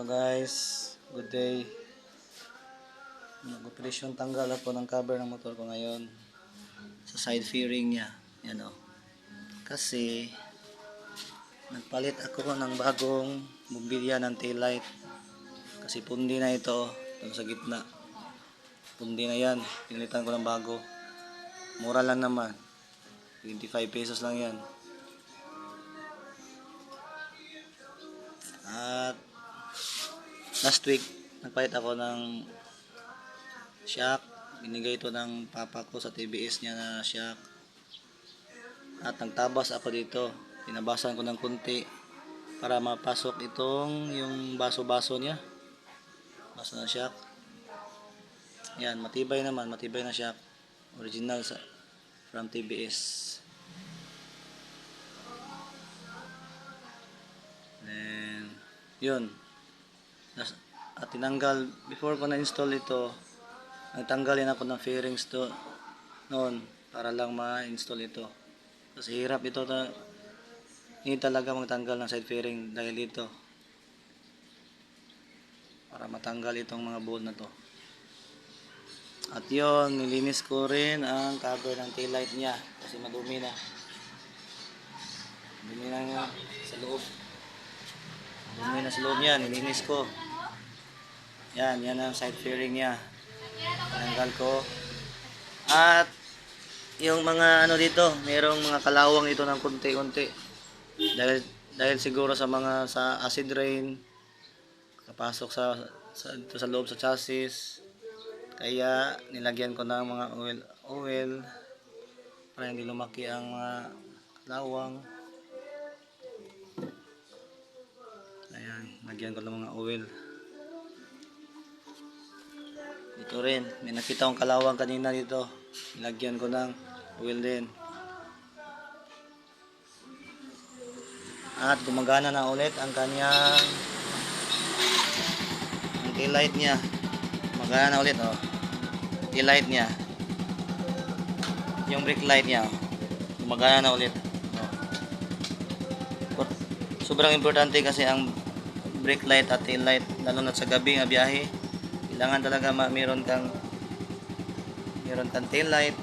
Hello guys, good day. Nag-operasyon tanggal ako ng cover ng motor ko ngayon sa side fairing niya. Yan o. Kasi nagpalit ako ng bagong bumbilya ng taillight. Kasi pundi na ito, ito sa gitna. Pundi na yan, pinalitan ko ng bago. Mura lang naman, 25 pesos lang yan. At last week, nagpalit ako ng shock. Binigay ito ng papa ko sa TBS niya na shock. At nagtabas ako dito. Tinabasan ko ng kunti para mapasok itong yung baso-baso niya. Baso ng shock. Yan, matibay naman, matibay na shock. Original from TBS. Then, yun. At tinanggal, before ko na-install ito, nagtanggalin ako ng fairings to noon para lang ma-install ito. Kasi hirap ito, hindi talaga magtanggal ng side fairing dahil dito. Para matanggal itong mga bolt na to. At yun, nilinis ko rin ang cover ng taillight niya kasi madumi na. Madumi na nga sa loob. Madumi na sa loob niya, nilinis ko. Yan ang side fairing niya. Tinanggal ko. At yung mga ano dito, mayroong mga kalawang ito ng konti-konti. Dahil siguro sa acid rain kapasok sa loob sa chassis. Kaya nilagyan ko ng mga oil para hindi lumaki ang mga kalawang. Ayan, lagyan ko ng mga oil. Dito rin, may nakita akong kalawang kanina dito. Nilagyan ko ng oil din. At gumagana na ulit ang kanyang taillight niya. Gumagana na ulit, oh. Taillight niya. Yung brake light niya, oh. Gumagana na ulit. Oh. Sobrang importante kasi ang brake light at taillight, lalo na sa gabi nga biyahe. Kailangan talaga meron kang taillight,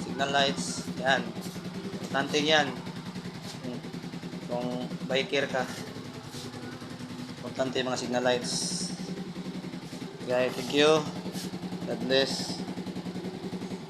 signal lights. Yan. Importante yan. Kung biker ka, importante yung mga signal lights. Guys, thank you. God bless.